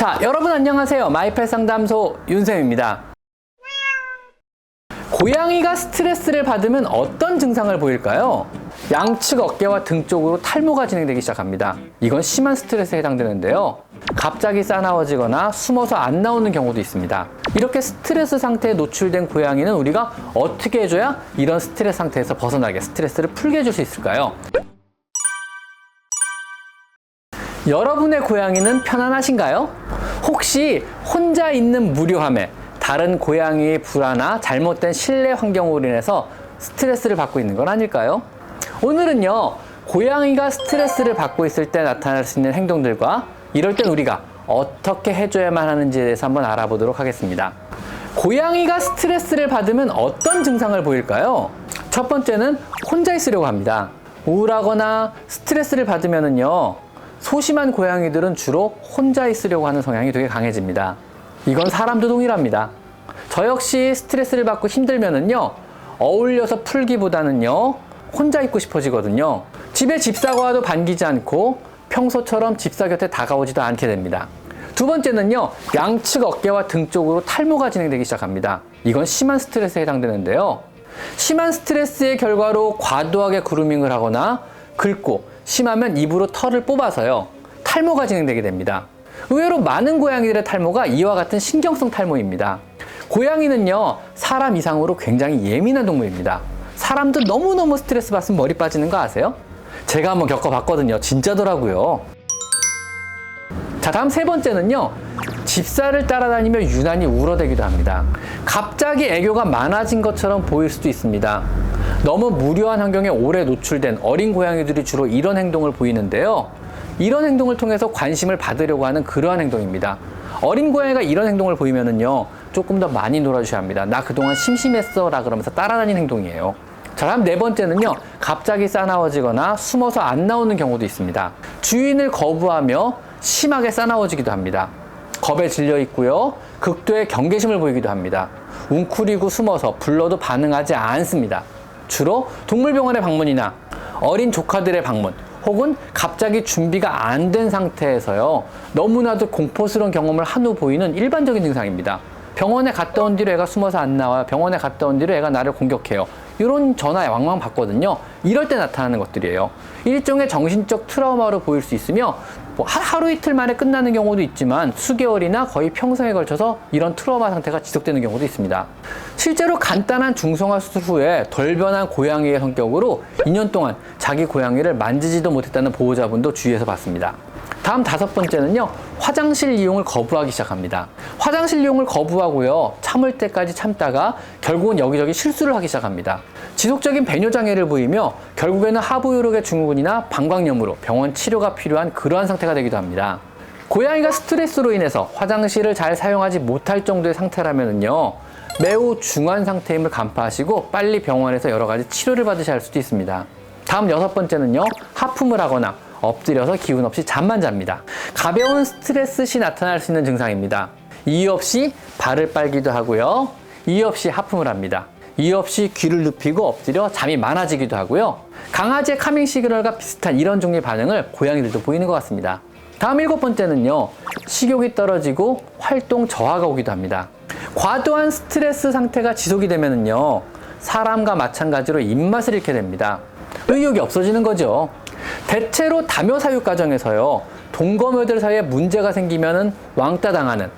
자, 여러분 안녕하세요. 마이펫 상담소 윤쌤입니다. 고양이가 스트레스를 받으면 어떤 증상을 보일까요? 양측 어깨와 등 쪽으로 탈모가 진행되기 시작합니다. 이건 심한 스트레스에 해당되는데요. 갑자기 싸나워지거나 숨어서 안 나오는 경우도 있습니다. 이렇게 스트레스 상태에 노출된 고양이는 우리가 어떻게 해줘야 이런 스트레스 상태에서 벗어나게 스트레스를 풀게 해줄 수 있을까요? 여러분의 고양이는 편안하신가요? 혹시 혼자 있는 무료함에 다른 고양이의 불안이나 잘못된 실내 환경으로 인해서 스트레스를 받고 있는 건 아닐까요? 오늘은요, 고양이가 스트레스를 받고 있을 때 나타날 수 있는 행동들과 이럴 땐 우리가 어떻게 해줘야만 하는지에 대해서 한번 알아보도록 하겠습니다. 고양이가 스트레스를 받으면 어떤 증상을 보일까요? 첫 번째는 혼자 있으려고 합니다. 우울하거나 스트레스를 받으면은요, 소심한 고양이들은 주로 혼자 있으려고 하는 성향이 되게 강해집니다. 이건 사람도 동일합니다. 저 역시 스트레스를 받고 힘들면은요, 어울려서 풀기보다는요, 혼자 있고 싶어지거든요. 집에 집사가 와도 반기지 않고 평소처럼 집사 곁에 다가오지도 않게 됩니다. 두 번째는요, 양측 어깨와 등 쪽으로 탈모가 진행되기 시작합니다. 이건 심한 스트레스에 해당되는데요. 심한 스트레스의 결과로 과도하게 그루밍을 하거나 긁고 심하면 입으로 털을 뽑아서요, 탈모가 진행되게 됩니다. 의외로 많은 고양이들의 탈모가 이와 같은 신경성 탈모입니다. 고양이는요, 사람 이상으로 굉장히 예민한 동물입니다. 사람도 너무너무 스트레스 받으면 머리 빠지는 거 아세요? 제가 한번 겪어봤거든요. 진짜더라고요. 자, 다음 세 번째는요, 집사를 따라다니며 유난히 울어대기도 합니다. 갑자기 애교가 많아진 것처럼 보일 수도 있습니다. 너무 무료한 환경에 오래 노출된 어린 고양이들이 주로 이런 행동을 보이는데요. 이런 행동을 통해서 관심을 받으려고 하는 그러한 행동입니다. 어린 고양이가 이런 행동을 보이면은요, 조금 더 많이 놀아주셔야 합니다. 나 그동안 심심했어 라 그러면서 따라다니는 행동이에요. 자, 다음 네 번째는요, 갑자기 싸나워지거나 숨어서 안 나오는 경우도 있습니다. 주인을 거부하며 심하게 싸나워지기도 합니다. 겁에 질려 있고요, 극도의 경계심을 보이기도 합니다. 웅크리고 숨어서 불러도 반응하지 않습니다. 주로 동물병원의 방문이나 어린 조카들의 방문, 혹은 갑자기 준비가 안 된 상태에서요, 너무나도 공포스러운 경험을 한 후 보이는 일반적인 증상입니다. 병원에 갔다 온 뒤로 애가 숨어서 안 나와요. 병원에 갔다 온 뒤로 애가 나를 공격해요. 이런 전화에 왕왕 받거든요. 이럴 때 나타나는 것들이에요. 일종의 정신적 트라우마로 보일 수 있으며, 하루 이틀 만에 끝나는 경우도 있지만 수개월이나 거의 평생에 걸쳐서 이런 트라우마 상태가 지속되는 경우도 있습니다. 실제로 간단한 중성화 수술 후에 덜 변한 고양이의 성격으로 2년 동안 자기 고양이를 만지지도 못했다는 보호자분도 주위에서 봤습니다. 다음 다섯 번째는요, 화장실 이용을 거부하기 시작합니다. 화장실 이용을 거부하고요, 참을 때까지 참다가 결국은 여기저기 실수를 하기 시작합니다. 지속적인 배뇨장애를 보이며 결국에는 하부요록의 증후군이나 방광염으로 병원 치료가 필요한 그러한 상태가 되기도 합니다. 고양이가 스트레스로 인해서 화장실을 잘 사용하지 못할 정도의 상태라면요, 매우 중한 상태임을 간파하시고 빨리 병원에서 여러 가지 치료를 받으셔야 할 수도 있습니다. 다음 여섯 번째는요, 하품을 하거나 엎드려서 기운 없이 잠만 잡니다. 가벼운 스트레스 시 나타날 수 있는 증상입니다. 이유 없이 발을 빨기도 하고요, 이유 없이 하품을 합니다. 이유 없이 귀를 눕히고 엎드려 잠이 많아지기도 하고요, 강아지의 카밍 시그널과 비슷한 이런 종류의 반응을 고양이들도 보이는 것 같습니다. 다음 일곱 번째는요, 식욕이 떨어지고 활동 저하가 오기도 합니다. 과도한 스트레스 상태가 지속이 되면은요, 사람과 마찬가지로 입맛을 잃게 됩니다. 의욕이 없어지는 거죠. 대체로 다묘 사육 과정에서요, 동거묘들 사이에 문제가 생기면은 왕따 당하는,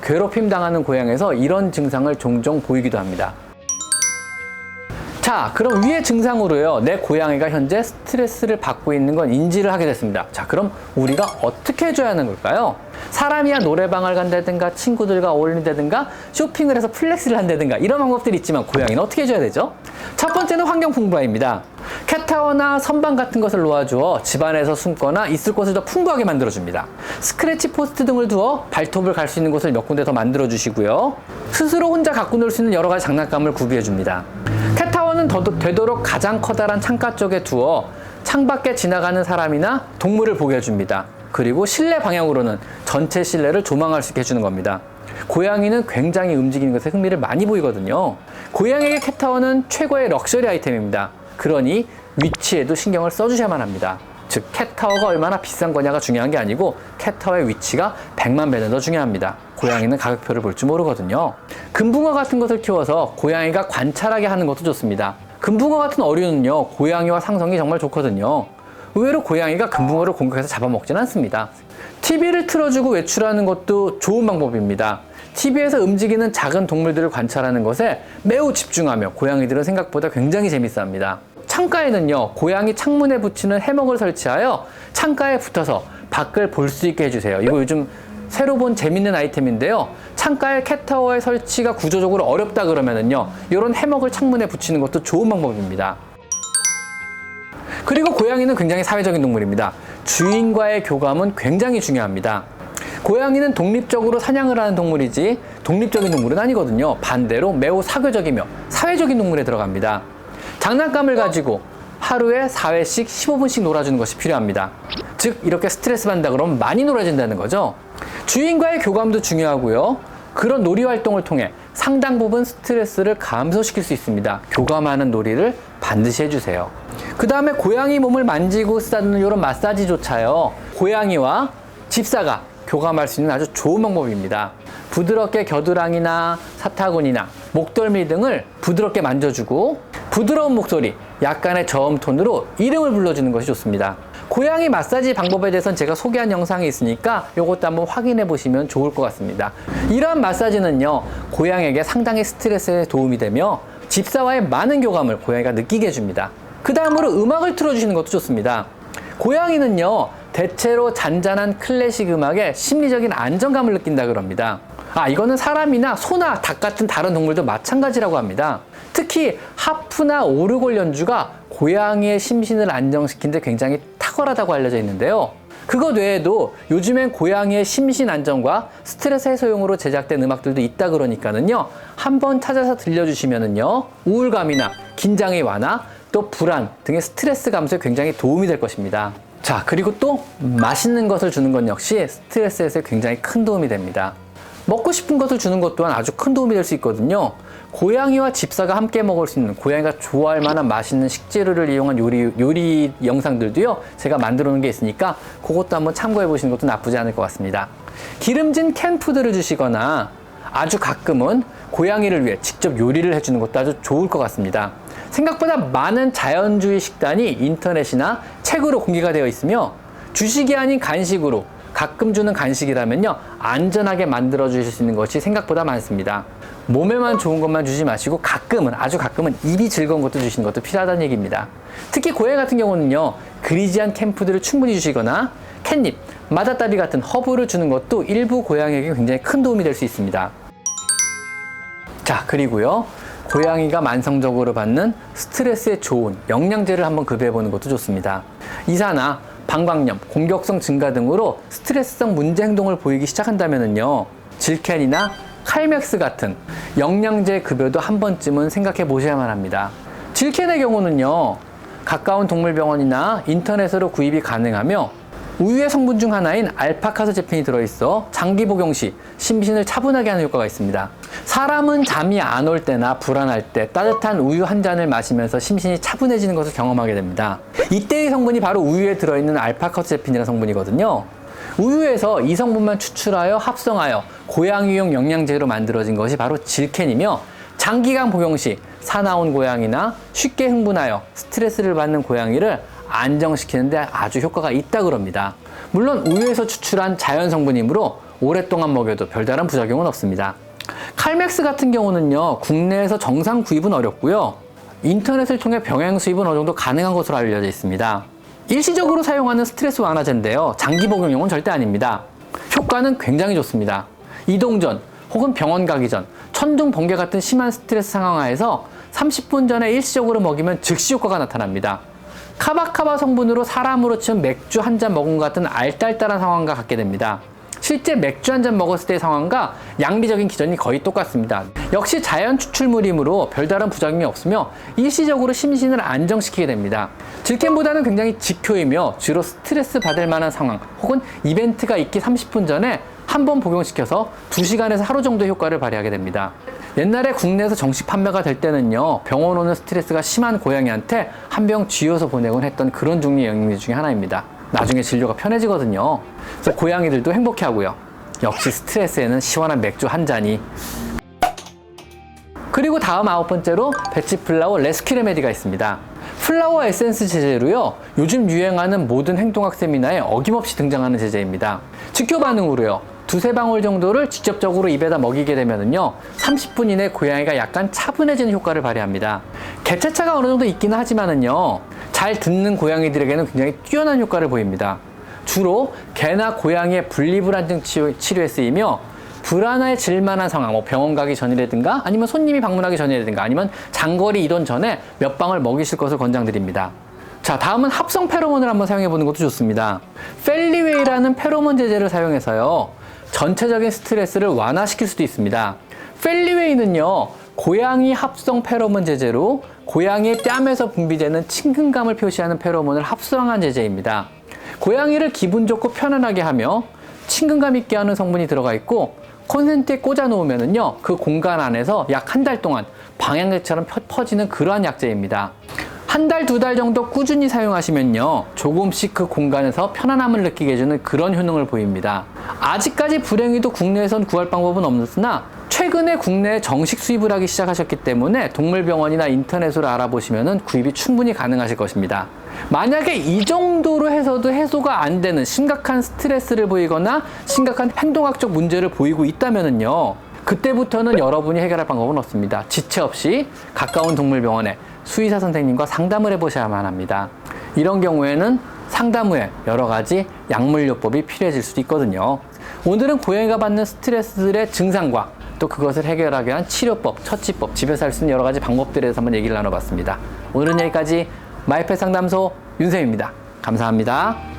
괴롭힘 당하는 고양이에서 이런 증상을 종종 보이기도 합니다. 자, 그럼 위의 증상으로요, 내 고양이가 현재 스트레스를 받고 있는 건 인지를 하게 됐습니다. 자, 그럼 우리가 어떻게 해줘야 하는 걸까요? 사람이야 노래방을 간다든가 친구들과 어울린다든가 쇼핑을 해서 플렉스를 한다든가 이런 방법들이 있지만 고양이는 어떻게 해줘야 되죠? 첫 번째는 환경 풍부화입니다. 캣타워나 선반 같은 것을 놓아주어 집안에서 숨거나 있을 곳을 더 풍부하게 만들어줍니다. 스크래치 포스트 등을 두어 발톱을 갈 수 있는 곳을 몇 군데 더 만들어주시고요, 스스로 혼자 갖고 놀 수 있는 여러 가지 장난감을 구비해줍니다. 캣타워는 되도록 가장 커다란 창가 쪽에 두어 창밖에 지나가는 사람이나 동물을 보게 해줍니다. 그리고 실내 방향으로는 전체 실내를 조망할 수 있게 해주는 겁니다. 고양이는 굉장히 움직이는 것에 흥미를 많이 보이거든요. 고양이에게 캣타워는 최고의 럭셔리 아이템입니다. 그러니 위치에도 신경을 써주셔야만 합니다. 즉 캣타워가 얼마나 비싼 거냐가 중요한 게 아니고 캣타워의 위치가 100만 배는 더 중요합니다. 고양이는 가격표를 볼 줄 모르거든요. 금붕어 같은 것을 키워서 고양이가 관찰하게 하는 것도 좋습니다. 금붕어 같은 어류는요, 고양이와 상성이 정말 좋거든요. 의외로 고양이가 금붕어를 공격해서 잡아먹지는 않습니다. TV를 틀어주고 외출하는 것도 좋은 방법입니다. TV에서 움직이는 작은 동물들을 관찰하는 것에 매우 집중하며 고양이들은 생각보다 굉장히 재밌어합니다. 창가에는요, 고양이 창문에 붙이는 해먹을 설치하여 창가에 붙어서 밖을 볼 수 있게 해주세요. 이거 요즘 새로 본 재밌는 아이템인데요. 창가에 캣타워의 설치가 구조적으로 어렵다 그러면은요, 이런 해먹을 창문에 붙이는 것도 좋은 방법입니다. 그리고 고양이는 굉장히 사회적인 동물입니다. 주인과의 교감은 굉장히 중요합니다. 고양이는 독립적으로 사냥을 하는 동물이지 독립적인 동물은 아니거든요. 반대로 매우 사교적이며 사회적인 동물에 들어갑니다. 장난감을 가지고 하루에 4회씩 15분씩 놀아주는 것이 필요합니다. 즉 이렇게 스트레스 받는다 그러면 많이 놀아준다는 거죠. 주인과의 교감도 중요하고요. 그런 놀이 활동을 통해 상당 부분 스트레스를 감소시킬 수 있습니다. 교감하는 놀이를 반드시 해주세요. 그 다음에 고양이 몸을 만지고 쓰다듬는 이런 마사지조차요, 고양이와 집사가 교감할 수 있는 아주 좋은 방법입니다. 부드럽게 겨드랑이나 사타구니나 목덜미 등을 부드럽게 만져주고 부드러운 목소리, 약간의 저음 톤으로 이름을 불러주는 것이 좋습니다. 고양이 마사지 방법에 대해서는 제가 소개한 영상이 있으니까 이것도 한번 확인해 보시면 좋을 것 같습니다. 이러한 마사지는요, 고양이에게 상당히 스트레스에 도움이 되며 집사와의 많은 교감을 고양이가 느끼게 해줍니다. 그 다음으로 음악을 틀어주시는 것도 좋습니다. 고양이는요, 대체로 잔잔한 클래식 음악에 심리적인 안정감을 느낀다 그럽니다. 이거는 사람이나 소나 닭 같은 다른 동물도 마찬가지라고 합니다. 특히 하프나 오르골 연주가 고양이의 심신을 안정시키는 데 굉장히 탁월하다고 알려져 있는데요. 그것 외에도 요즘엔 고양이의 심신 안정과 스트레스 해소용으로 제작된 음악들도 있다 그러니까는요, 한번 찾아서 들려주시면은요, 우울감이나 긴장의 완화, 또 불안 등의 스트레스 감소에 굉장히 도움이 될 것입니다. 자, 그리고 또 맛있는 것을 주는 것 역시 스트레스 해소에 굉장히 큰 도움이 됩니다. 먹고 싶은 것을 주는 것 또한 아주 큰 도움이 될 수 있거든요. 고양이와 집사가 함께 먹을 수 있는, 고양이가 좋아할 만한 맛있는 식재료를 이용한 요리 영상들도요, 제가 만들어 놓은 게 있으니까 그것도 한번 참고해 보시는 것도 나쁘지 않을 것 같습니다. 기름진 캔푸드를 주시거나 아주 가끔은 고양이를 위해 직접 요리를 해주는 것도 아주 좋을 것 같습니다. 생각보다 많은 자연주의 식단이 인터넷이나 책으로 공개가 되어 있으며 주식이 아닌 간식으로 가끔 주는 간식이라면요, 안전하게 만들어 주실 수 있는 것이 생각보다 많습니다. 몸에만 좋은 것만 주지 마시고 가끔은, 아주 가끔은 입이 즐거운 것도 주시는 것도 필요하다는 얘기입니다. 특히 고양이 같은 경우는요, 그리지한 캔푸드를 충분히 주시거나 캣닙, 마다따비 같은 허브를 주는 것도 일부 고양이에게 굉장히 큰 도움이 될 수 있습니다. 자, 그리고요, 고양이가 만성적으로 받는 스트레스에 좋은 영양제를 한번 급여해 보는 것도 좋습니다. 이사나 방광염, 공격성 증가 등으로 스트레스성 문제 행동을 보이기 시작한다면요, 질켄이나 칼맥스 같은 영양제 급여도 한 번쯤은 생각해 보셔야만 합니다. 질켄의 경우는요, 가까운 동물병원이나 인터넷으로 구입이 가능하며 우유의 성분 중 하나인 알파카세제핀이 들어있어 장기 복용 시 심신을 차분하게 하는 효과가 있습니다. 사람은 잠이 안 올 때나 불안할 때 따뜻한 우유 한 잔을 마시면서 심신이 차분해지는 것을 경험하게 됩니다. 이때의 성분이 바로 우유에 들어있는 알파카세제핀이라는 성분이거든요. 우유에서 이 성분만 추출하여 합성하여 고양이용 영양제로 만들어진 것이 바로 질켄이며, 장기간 복용 시 사나운 고양이나 쉽게 흥분하여 스트레스를 받는 고양이를 안정시키는데 아주 효과가 있다 그럽니다. 물론 우유에서 추출한 자연 성분이므로 오랫동안 먹여도 별다른 부작용은 없습니다. 칼맥스 같은 경우는요, 국내에서 정상 구입은 어렵고요, 인터넷을 통해 병행 수입은 어느 정도 가능한 것으로 알려져 있습니다. 일시적으로 사용하는 스트레스 완화제인데요, 장기 복용용은 절대 아닙니다. 효과는 굉장히 좋습니다. 이동 전 혹은 병원 가기 전, 천둥 번개 같은 심한 스트레스 상황 하에서 30분 전에 일시적으로 먹이면 즉시 효과가 나타납니다. 카바카바 성분으로 사람으로 치면 맥주 한 잔 먹은 것 같은 알딸딸한 상황과 같게 됩니다. 실제 맥주 한 잔 먹었을 때의 상황과 양리적인 기전이 거의 똑같습니다. 역시 자연 추출물이므로 별다른 부작용이 없으며 일시적으로 심신을 안정시키게 됩니다. 질켄보다는 굉장히 직효이며 주로 스트레스 받을 만한 상황 혹은 이벤트가 있기 30분 전에 한 번 복용시켜서 2시간에서 하루 정도의 효과를 발휘하게 됩니다. 옛날에 국내에서 정식 판매가 될 때는요, 병원 오는 스트레스가 심한 고양이한테 한 병 쥐어서 보내곤 했던 그런 종류의 영양제 중에 하나입니다. 나중에 진료가 편해지거든요. 그래서 고양이들도 행복해 하고요. 역시 스트레스에는 시원한 맥주 한 잔이. 그리고 다음 9번째로 배치플라워 레스큐 레메디가 있습니다. 플라워 에센스 제제로요, 요즘 유행하는 모든 행동학 세미나에 어김없이 등장하는 제제입니다. 직교 반응으로요, 두세 방울 정도를 직접적으로 입에다 먹이게 되면은요, 30분 이내 고양이가 약간 차분해지는 효과를 발휘합니다. 개체차가 어느 정도 있기는 하지만은요, 잘 듣는 고양이들에게는 굉장히 뛰어난 효과를 보입니다. 주로 개나 고양이의 분리불안증 치료에 쓰이며, 불안해질 만한 상황, 병원 가기 전이라든가 아니면 손님이 방문하기 전이라든가 아니면 장거리 이동 전에 몇 방울 먹이실 것을 권장드립니다. 자, 다음은 합성 페로몬을 한번 사용해 보는 것도 좋습니다. 펠리웨이라는 페로몬 제제를 사용해서요, 전체적인 스트레스를 완화시킬 수도 있습니다. 펠리웨이는요, 고양이 합성 페로몬 제제로 고양이의 뺨에서 분비되는 친근감을 표시하는 페로몬을 합성한 제제입니다. 고양이를 기분 좋고 편안하게 하며 친근감 있게 하는 성분이 들어가 있고, 콘센트에 꽂아 놓으면은요, 그 공간 안에서 약 한 달 동안 방향제처럼 퍼지는 그러한 약재입니다. 한 달, 두 달 정도 꾸준히 사용하시면요, 조금씩 그 공간에서 편안함을 느끼게 해주는 그런 효능을 보입니다. 아직까지 불행히도 국내에선 구할 방법은 없으나 최근에 국내에 정식 수입을 하기 시작하셨기 때문에 동물병원이나 인터넷으로 알아보시면 구입이 충분히 가능하실 것입니다. 만약에 이 정도로 해서도 해소가 안 되는 심각한 스트레스를 보이거나 심각한 행동학적 문제를 보이고 있다면요, 그때부터는 여러분이 해결할 방법은 없습니다. 지체 없이 가까운 동물병원에 수의사 선생님과 상담을 해보셔야만 합니다. 이런 경우에는 상담 후에 여러 가지 약물요법이 필요해질 수도 있거든요. 오늘은 고양이가 받는 스트레스들의 증상과 또 그것을 해결하기 위한 치료법, 처치법, 집에서 할 수 있는 여러 가지 방법들에 대해서 한번 얘기를 나눠봤습니다. 오늘은 여기까지 마이펫 상담소 윤쌤입니다. 감사합니다.